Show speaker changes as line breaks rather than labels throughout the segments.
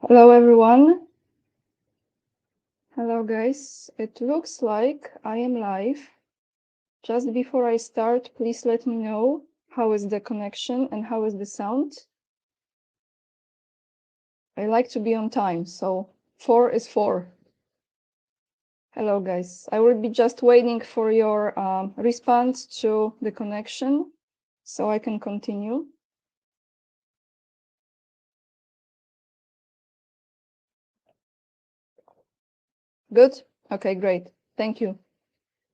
Hello everyone. Hello guys. It looks like I am live. Just before I start, please let me know how is the connection and how is the sound. I like to be on time, so 4 is 4. Hello guys. I will be just waiting for your response to the connection so I can continue. Good? Okay, great. Thank you.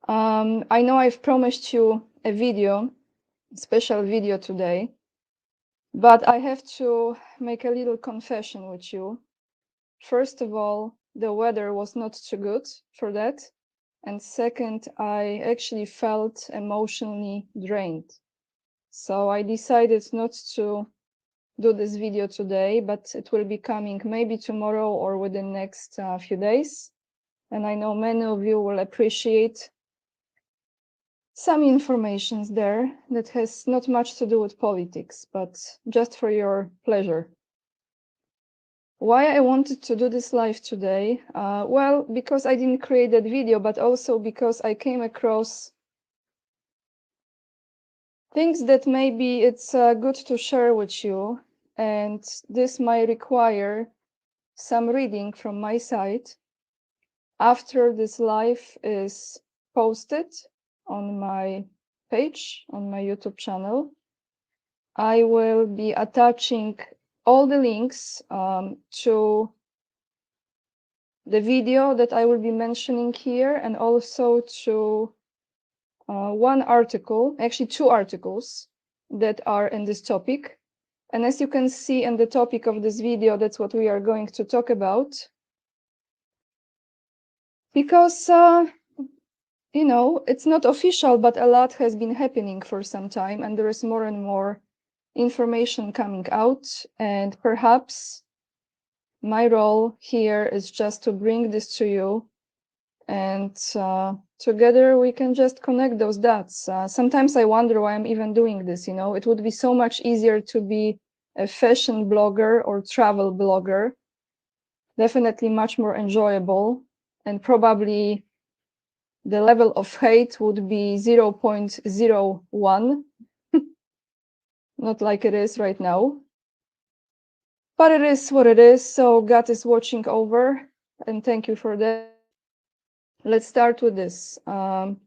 I know I've promised you a video, special video today. But I have to make a little confession with you. First of all, the weather was not too good for that. And second, I actually felt emotionally drained. So I decided not to do this video today, but it will be coming maybe tomorrow or within the next few days. And I know many of you will appreciate some information there that has not much to do with politics, but just for your pleasure. Why I wanted to do this live today? Well, because I didn't create that video, but also because I came across things that maybe it's good to share with you, and this might require some reading from my side. After this live is posted on my page, on my YouTube channel, I will be attaching all the links to the video that I will be mentioning here, and also to one article, actually 2 articles that are in this topic. And as you can see in the topic of this video, that's what we are going to talk about. Because, you know, it's not official, but a lot has been happening for some time, and there is more and more information coming out, and perhaps my role here is just to bring this to you, and together we can just connect those dots. Sometimes I wonder why I'm even doing this, you know. It would be so much easier to be a fashion blogger or travel blogger. Definitely much more enjoyable, and probably the level of hate would be 0.01, not like it is right now. But it is what it is, so God is watching over, and thank you for that. Let's start with this. There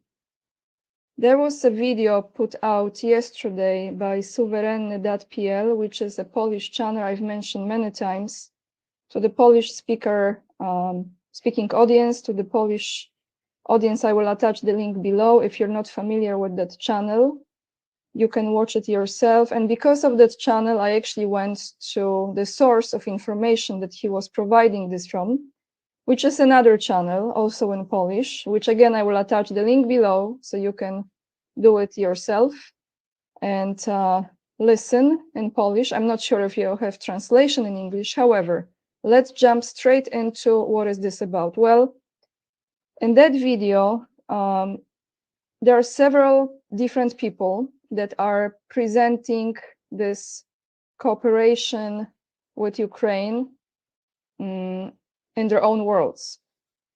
was a video put out yesterday by suwerenny.pl, which is a Polish channel I've mentioned many times, to the Polish speaking audience, to the Polish audience. I will attach the link below. If you're not familiar with that channel, you can watch it yourself. And because of that channel, I actually went to the source of information that he was providing this from, which is another channel, also in Polish, which again, I will attach the link below so you can do it yourself and listen in Polish. I'm not sure if you have translation in English. However, let's jump straight into what is this about. Well, in that video, there are several different people that are presenting this cooperation with Ukraine in their own words,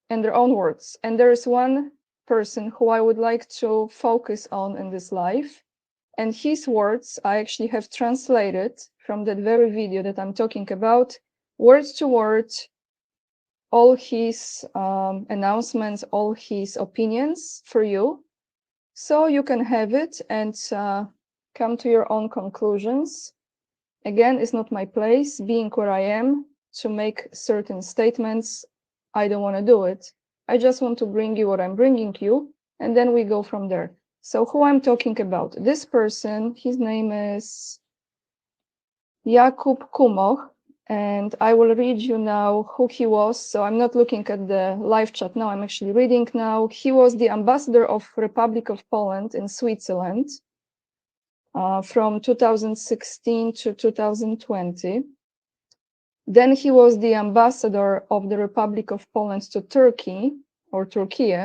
and there is one person who I would like to focus on in this live, and his words I actually have translated from that very video that I'm talking about, word to word, all his announcements, all his opinions for you, so you can have it and come to your own conclusions. Again, it's not my place, being where I am, to make certain statements. I don't want to do it. I just want to bring you what I'm bringing you, and then we go from there. So who I'm talking about? This person, his name is Jakub Kumoch, and I will read you now who he was. So I'm not looking at the live chat now, I'm actually reading now. He was the ambassador of Republic of Poland in Switzerland from 2016 to 2020. Then he was the ambassador of the Republic of Poland to Turkey, or Turkey,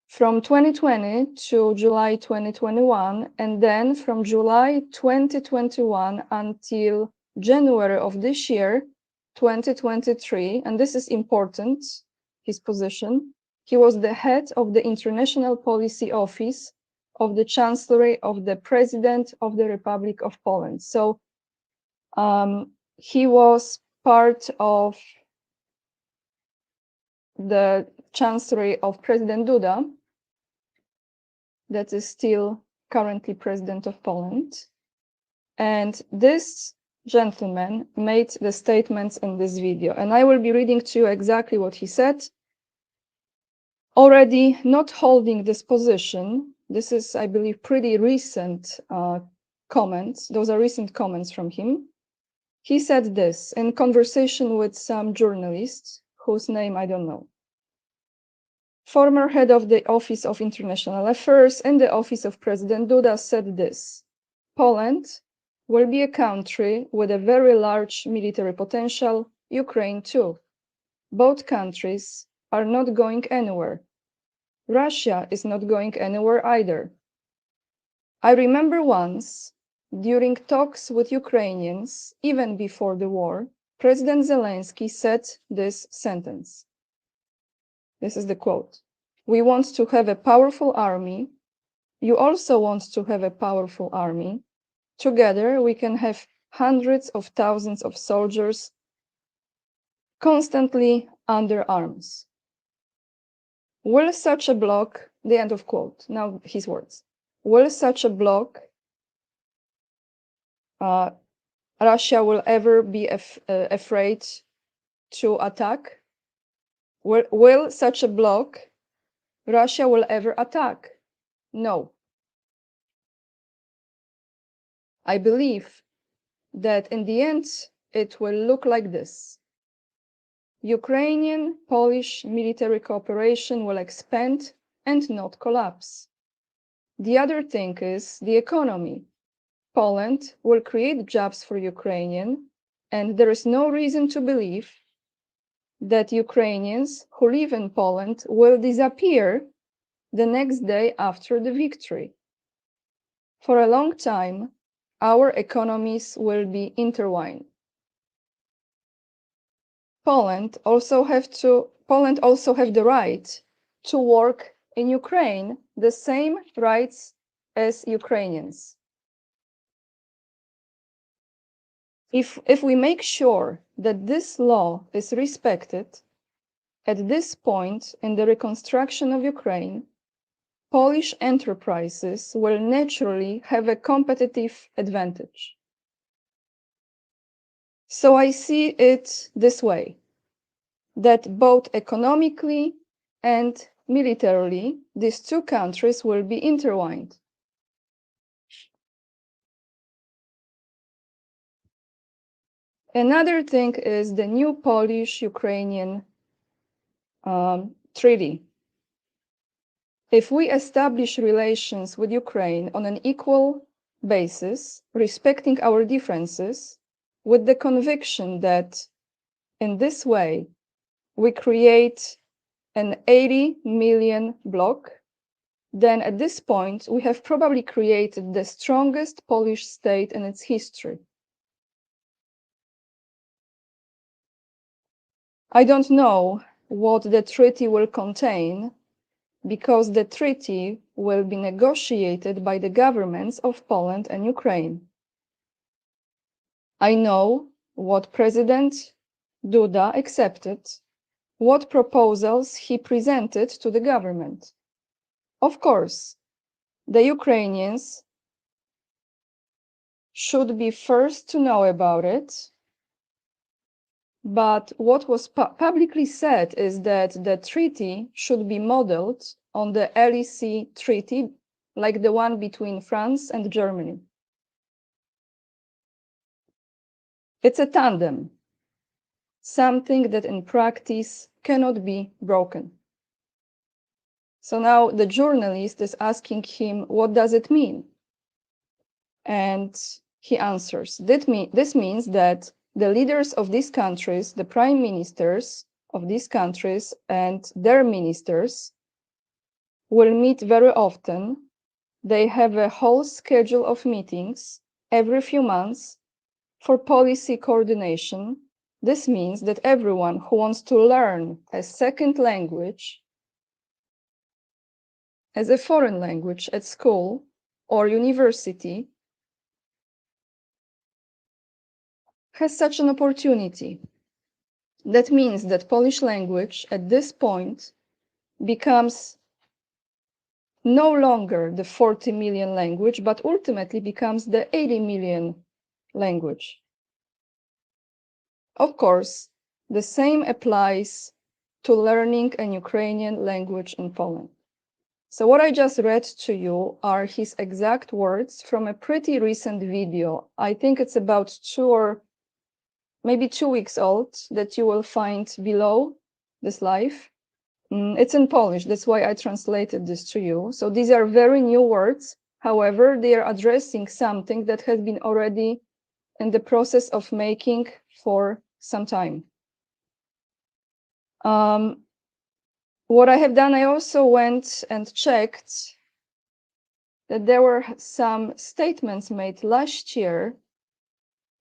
from 2020 to July 2021, and then from July 2021 until January of this year, 2023, and this is important, his position. He was the head of the International Policy Office of the Chancellery of the President of the Republic of Poland. So he was part of the Chancellery of President Duda, that is still currently President of Poland. And this gentleman made the statements in this video, and I will be reading to you exactly what he said. Already not holding this position, this is, I believe, pretty recent comments. Those are recent comments from him. He said this in conversation with some journalists whose name I don't know. Former head of the Office of International Affairs and the Office of President Duda said this: Poland will be a country with a very large military potential, Ukraine too. Both countries are not going anywhere. Russia is not going anywhere either. I remember once, during talks with Ukrainians, even before the war, President Zelensky said this sentence. This is the quote. We want to have a powerful army. You also want to have a powerful army. Together, we can have hundreds of thousands of soldiers constantly under arms. Will such a bloc, the end of quote, now his words, will such a bloc, Russia will ever be afraid to attack? Will such a bloc, Russia will ever attack? No. I believe that in the end, it will look like this. Ukrainian-Polish military cooperation will expand and not collapse. The other thing is the economy. Poland will create jobs for Ukrainian, and there is no reason to believe that Ukrainians who live in Poland will disappear the next day after the victory. For a long time, our economies will be intertwined. Poland also have the right to work in Ukraine, the same rights as Ukrainians. If we make sure that this law is respected, at this point in the reconstruction of Ukraine, Polish enterprises will naturally have a competitive advantage. So I see it this way, that both economically and militarily, these two countries will be intertwined. Another thing is the new Polish-Ukrainian treaty. If we establish relations with Ukraine on an equal basis, respecting our differences, with the conviction that in this way we create an 80 million bloc, then at this point we have probably created the strongest Polish state in its history. I don't know what the treaty will contain, because the treaty will be negotiated by the governments of Poland and Ukraine. I know what President Duda accepted, what proposals he presented to the government. Of course, the Ukrainians should be first to know about it, but what was publicly said is that the treaty should be modeled on the LEC treaty, like the one between France and Germany. It's a tandem, something that in practice cannot be broken. So now the journalist is asking him, what does it mean? And he answers, this means that the leaders of these countries, the prime ministers of these countries and their ministers will meet very often. They have a whole schedule of meetings every few months for policy coordination, This means that everyone who wants to learn a second language as a foreign language at school or university has such an opportunity. That means that Polish language at this point becomes no longer the 40 million language, but ultimately becomes the 80 million language. Of course, the same applies to learning an Ukrainian language in Poland. So what I just read to you are his exact words from a pretty recent video. I think it's about 2 or maybe 2 weeks old that you will find below this live. It's in Polish, that's why I translated this to you. So these are very new words. However, they are addressing something that has been already in the process of making for some time. What I have done, I also went and checked that there were some statements made last year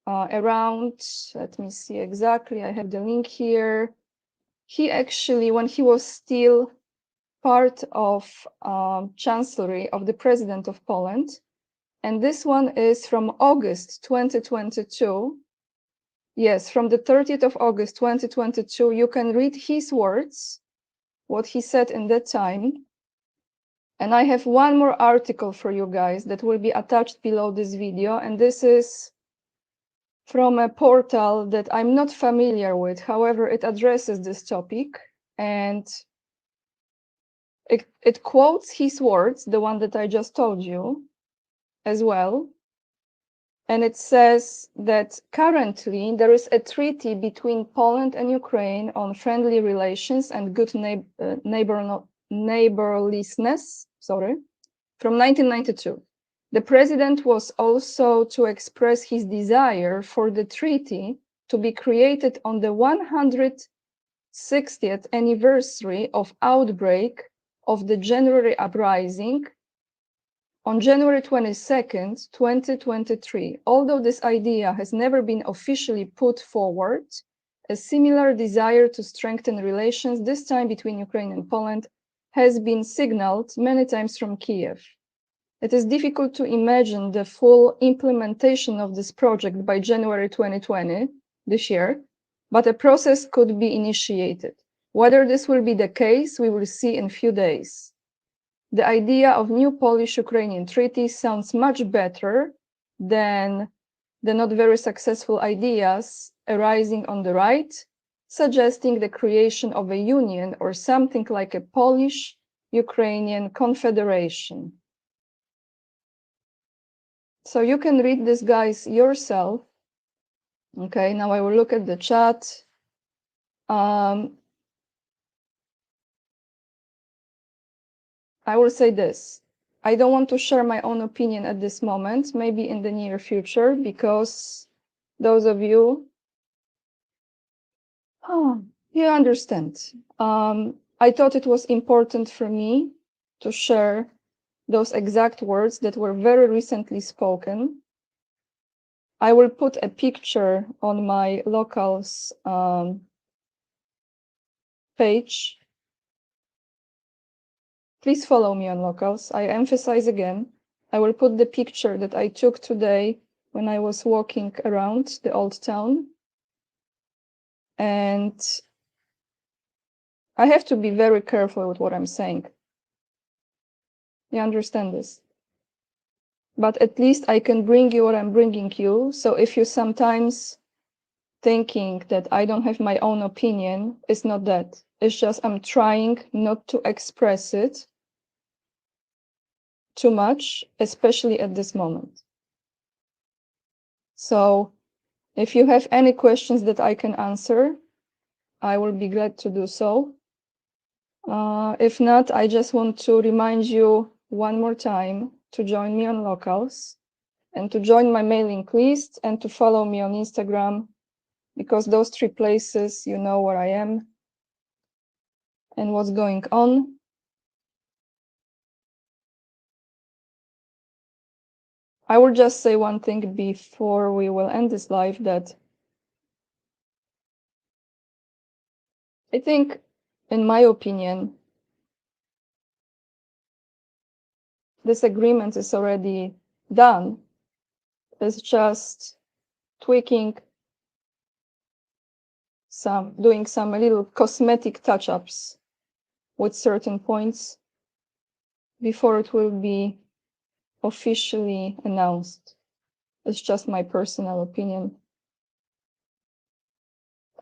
around, let me see exactly, I have the link here. He actually, when he was still part of Chancellery of the President of Poland, and this one is from August 2022. Yes, from the 30th of August 2022, you can read his words, what he said in that time. And I have one more article for you guys that will be attached below this video. And this is from a portal that I'm not familiar with. However, it addresses this topic. And it quotes his words, the one that I just told you as well. And it says that currently there is a treaty between Poland and Ukraine on friendly relations and good neighborliness, from 1992. The president was also to express his desire for the treaty to be created on the 160th anniversary of outbreak of the January uprising on January 22nd, 2023. Although this idea has never been officially put forward, a similar desire to strengthen relations, this time between Ukraine and Poland, has been signaled many times from Kiev. It is difficult to imagine the full implementation of this project by January 2020, this year, but a process could be initiated. Whether this will be the case, we will see in a few days. The idea of new Polish-Ukrainian Treaty sounds much better than the not very successful ideas arising on the right, suggesting the creation of a union or something like a Polish-Ukrainian Confederation. So you can read this, guys, yourself. Okay, now I will look at the chat. I will say this. I don't want to share my own opinion at this moment, maybe in the near future, because those of you, you understand. I thought it was important for me to share those exact words that were very recently spoken. I will put a picture on my locals page. Please follow me on locals. I emphasize again, I will put the picture that I took today when I was walking around the old town. And I have to be very careful with what I'm saying. You understand this? But at least I can bring you what I'm bringing you. So if you sometimes thinking that I don't have my own opinion, it's not that. It's just I'm trying not to express it too much, especially at this moment. So if you have any questions that I can answer, I will be glad to do so. If not, I just want to remind you one more time to join me on locals and to join my mailing list and to follow me on Instagram, because those 3 places, you know where I am and what's going on. I will just say one thing before we will end this live, that I think, in my opinion, this agreement is already done. It's just tweaking doing some little cosmetic touch-ups with certain points before it will be officially announced. It's just my personal opinion.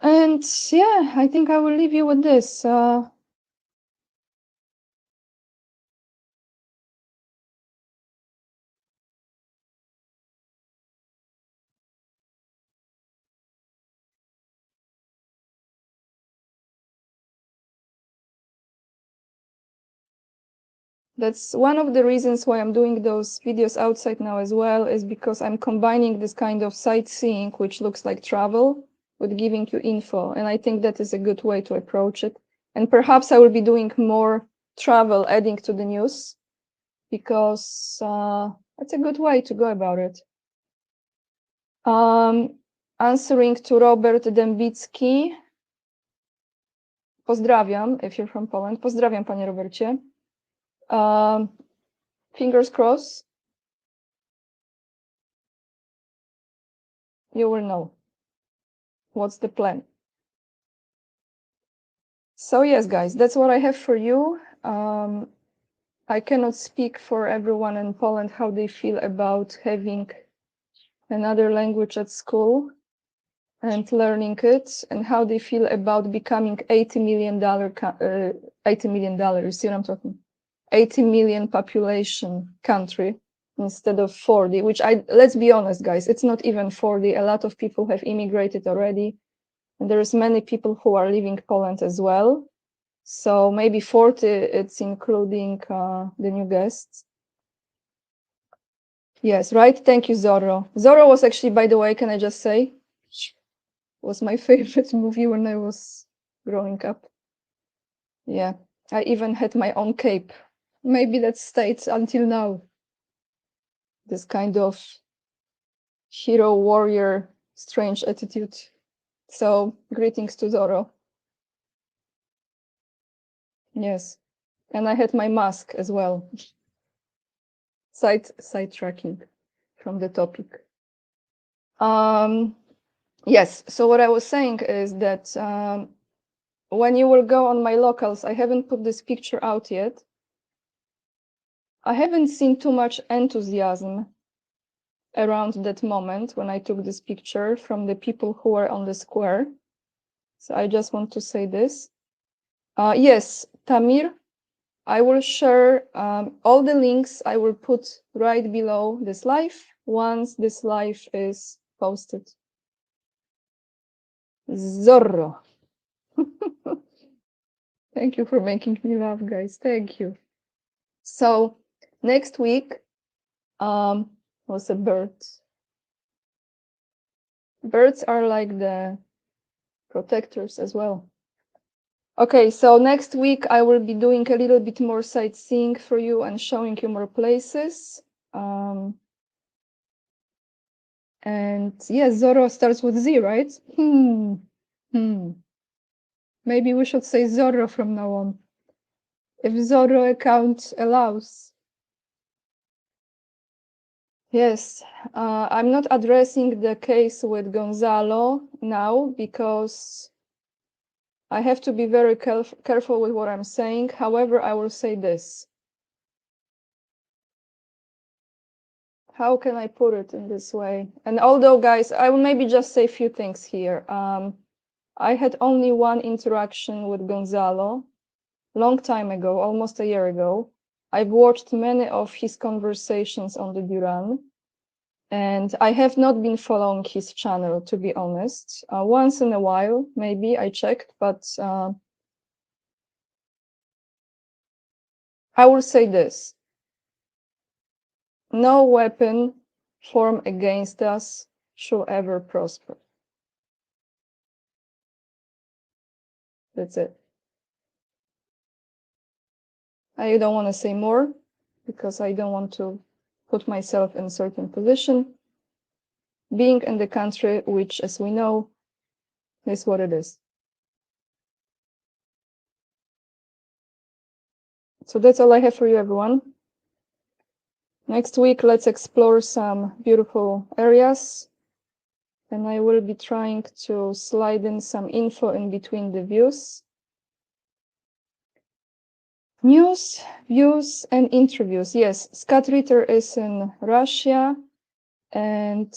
And yeah, I think I will leave you with this. That's one of the reasons why I'm doing those videos outside now as well, is because I'm combining this kind of sightseeing, which looks like travel, with giving you info. And I think that is a good way to approach it. And perhaps I will be doing more travel, adding to the news, because that's a good way to go about it. Answering to Robert Dębicki. Pozdrawiam, if you're from Poland. Pozdrawiam, panie Robercie. Fingers crossed. You will know what's the plan. So yes, guys, that's what I have for you. I cannot speak for everyone in Poland how they feel about having another language at school and learning it, and how they feel about becoming $80 million, $80 million, you see what I'm talking? 80 million population country instead of 40, which let's be honest, guys, it's not even 40. A lot of people have immigrated already, and there's many people who are leaving Poland as well. So maybe 40, it's including the new guests. Yes, right. Thank you, Zorro. Zorro was actually, by the way, can I just say, was my favorite movie when I was growing up. Yeah, I even had my own cape. Maybe that stays until now. This kind of hero warrior strange attitude. So greetings to Zorro. Yes, and I had my mask as well. Sidetracking from the topic. Yes, so what I was saying is that when you will go on my locals, I haven't put this picture out yet. I haven't seen too much enthusiasm around that moment when I took this picture from the people who were on the square. So I just want to say this. Yes, Tamir, I will share all the links I will put right below this live once this live is posted. Zorro. Thank you for making me laugh, guys. Thank you. So next week was a bird. Birds are like the protectors as well. Okay, so next week I will be doing a little bit more sightseeing for you and showing you more places. And yes, Zorro starts with Z, right? Maybe we should say Zorro from now on, if Zorro account allows. Yes, I'm not addressing the case with Gonzalo now because I have to be very careful with what I'm saying. However, I will say this. How can I put it in this way? And although, guys, I will maybe just say a few things here. I had only one interaction with Gonzalo long time ago, almost a year ago. I've watched many of his conversations on the Duran, and I have not been following his channel, to be honest. Once in a while, maybe I checked, but I will say this. No weapon formed against us shall ever prosper. That's it. I don't want to say more because I don't want to put myself in a certain position. Being in the country, which, as we know, is what it is. So that's all I have for you, everyone. Next week, let's explore some beautiful areas. And I will be trying to slide in some info in between the views. News, views, and interviews. Yes, Scott Ritter is in Russia, and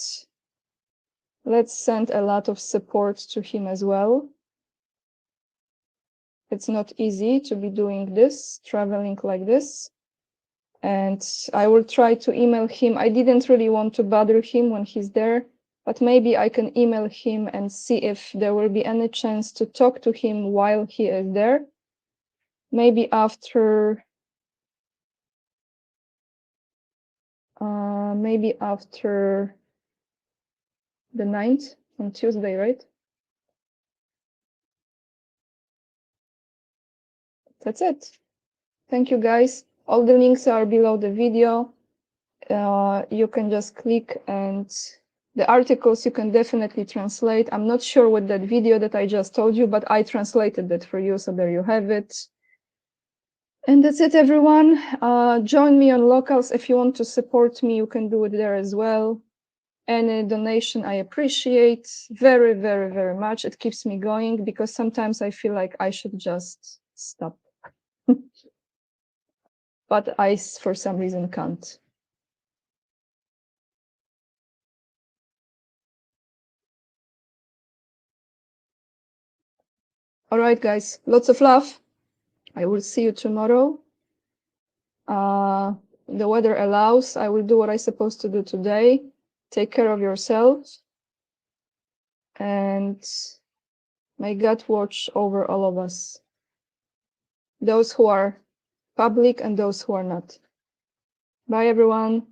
let's send a lot of support to him as well. It's not easy to be doing this, traveling like this. And I will try to email him. I didn't really want to bother him when he's there, but maybe I can email him and see if there will be any chance to talk to him while he is there. Maybe after the 9th on Tuesday, right? That's it. Thank you, guys. All the links are below the video. You can just click, and the articles you can definitely translate. I'm not sure with that video that I just told you, but I translated that for you, so there you have it. And that's it, everyone. Join me on Locals. If you want to support me, you can do it there as well. Any donation I appreciate very, very, very much. It keeps me going because sometimes I feel like I should just stop. But I, for some reason, can't. All right, guys, lots of love. I will see you tomorrow. The weather allows. I will do what I'm supposed to do today. Take care of yourselves. And may God watch over all of us. Those who are public and those who are not. Bye, everyone.